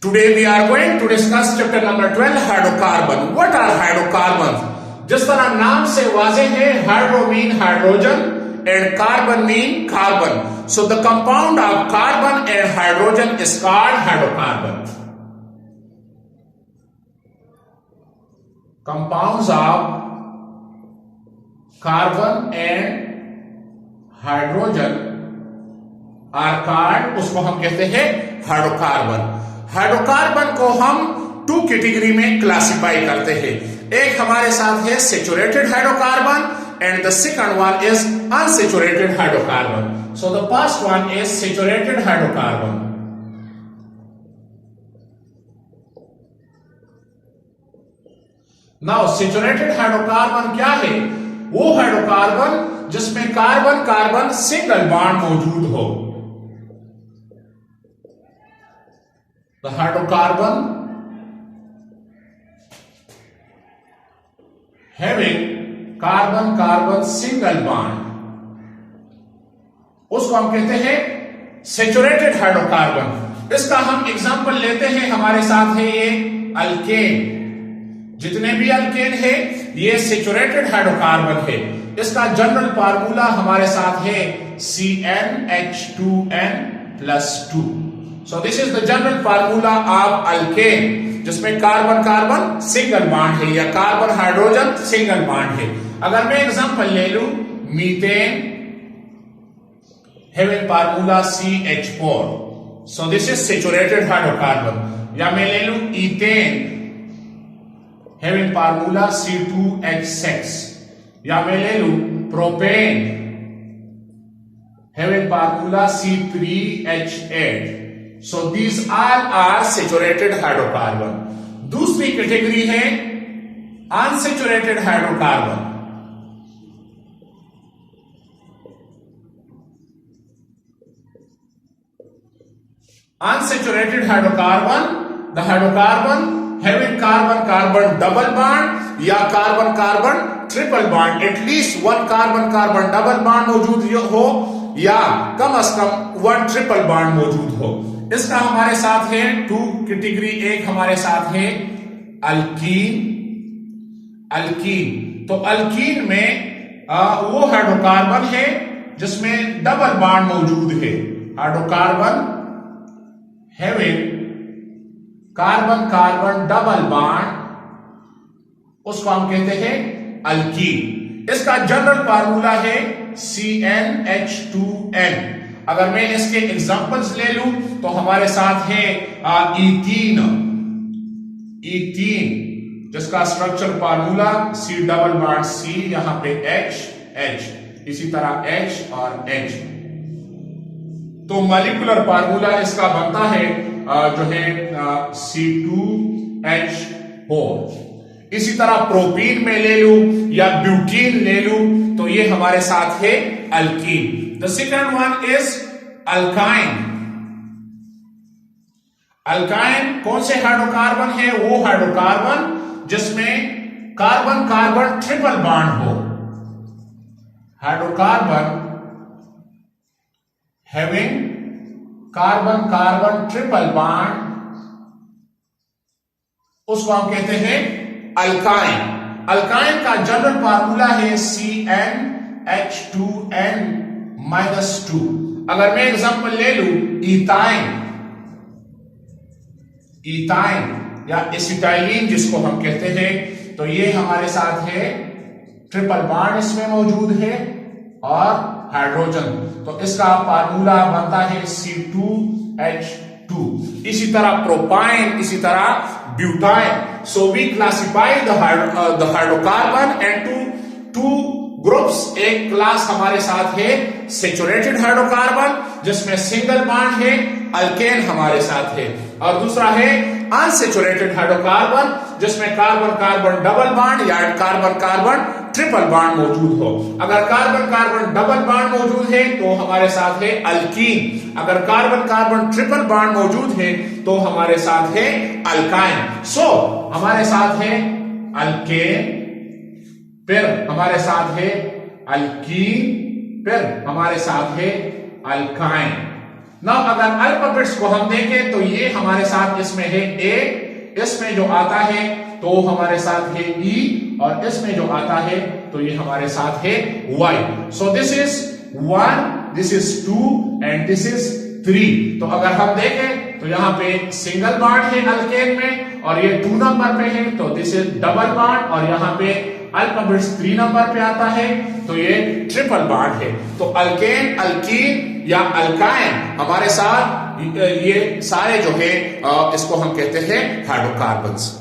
Today we are going to discuss chapter number 12 hydrocarbon. What are hydrocarbons? जिस तरह नाम से वाज़ेह है, hydro mean hydrogen and carbon mean carbon. So the compound of carbon and hydrogen is called hydrocarbon. Compounds of carbon and hydrogen are called, उसको हम कहते हैं hydrocarbon. Hydrocarbon को हम टू कैटेगरी में क्लासिफाई करते हैं. एक हमारे साथ है saturated hydrocarbon and the second one is unsaturated hydrocarbon. So the first one is saturated hydrocarbon. Now saturated hydrocarbon क्या है? वो हाइड्रोकार्बन जिसमें कार्बन कार्बन सिंगल बॉन्ड मौजूद हो. The hydrocarbon having carbon carbon single bond, उसको हम कहते हैं सैचुरेटेड हाइड्रोकार्बन. इसका हम एग्जांपल लेते हैं. हमारे साथ है ये अल्केन. जितने भी अल्केन है ये सैचुरेटेड हाइड्रोकार्बन है. इसका जनरल फार्मूला हमारे साथ है CnH2n+2. So this is the general formula of alkane, जिसमें कार्बन कार्बन सिंगल बॉन्ड है या कार्बन हाइड्रोजन सिंगल बॉन्ड है. अगर मैं एग्जांपल ले लूं methane having formula CH4, so this is saturated hydrocarbon. या मैं ले लूं इथेन हैविंग फार्मूला C2H6, या मैं ले लूं propane having formula C3H8. So these all are saturated hydrocarbon. दूसरी कैटेगरी है unsaturated hydrocarbon. Unsaturated hydrocarbon, the hydrocarbon having carbon carbon double bond या carbon carbon triple bond, at least one carbon carbon double bond मौजूद हो या कम से कम one triple bond मौजूद हो. इसका हमारे साथ है टू कैटेगरी. एक हमारे साथ है अल्कीन. अल्कीन तो अल्कीन में वो हाइड्रोकार्बन है जिसमें डबल बॉन्ड मौजूद है. Hydrocarbon having carbon carbon double bond, उसको हम कहते हैं अल्कीन. इसका जनरल फार्मूला है CnH2n. अगर मैं इसके एग्जांपल्स ले लूं तो हमारे साथ है इथीन. इथीन जिसका structure formula C double bond C, यहां पे H, इसी तरह H और H. तो मॉलिक्यूलर फार्मूला इसका बनता है जो है C2H4. इसी तरह प्रोपीन में ले लूं या ब्यूटीन ले लूं तो ये हमारे साथ है alkyne. The second one is alkyne. Alkyne कौन से हाइड्रोकार्बन है? वो हाइड्रोकार्बन जिसमें कार्बन कार्बन ट्रिपल बॉन्ड हो. Hydrocarbon having carbon carbon triple bond, उसको हम कहते हैं अल्काइन. अल्काइन का जनरल फार्मूला है CnH2n-2. अगर मैं एग्जांपल ले लूं इथाइन. इथाइन या एसिटाइलिन जिसको हम कहते हैं, तो ये हमारे साथ है ट्रिपल बॉन्ड इसमें मौजूद है और हाइड्रोजन. तो इसका फार्मूला बनता है C2H2. इसी तरह प्रोपाइन, इसी तरह butyne. So we classify the hydrocarbon into two groups. एक क्लास हमारे साथ है सैचुरेटेड हाइड्रोकार्बन जिसमें सिंगल बॉन्ड है, अल्केन हमारे साथ है, और दूसरा है अनसैचुरेटेड हाइड्रोकार्बन जिसमें कार्बन कार्बन डबल बॉन्ड या कार्बन कार्बन ट्रिपल बॉन्ड मौजूद हो. अगर कार्बन कार्बन डबल बॉन्ड मौजूद है तो हमारे साथ है अल्कीन. अगर कार्बन कार्बन ट्रिपल बॉन्ड मौजूद है तो हमारे साथ है अल्काइन. सो हमारे साथ है अल्केन, फिर हमारे साथ है अल्कीन, फिर हमारे साथ है अल्काइन. ना अगर अल्फाबेट्स को हम देखें तो ये हमारे साथ इसमें है ए, इसमें जो आता है तो हमारे साथ है ई, और इसमें जो आता है तो ये हमारे साथ है Y. So this is 1, this is 2 and this is 3। तो अगर हम देखें तो यहां पे सिंगल बॉन्ड है अल्केन में, और ये 2 नंबर पे है, तो दिस इज डबल बॉन्ड, और यहां पे अल्फाबेट्स 3 नंबर पे आता है तो ये ट्रिपल बॉन्ड है। तो अल्केन, अल्कीन या अल्काइन हमारे साथ ये सारे जो है इसको हम कहते हैं हाइड्रोकार्बन्स।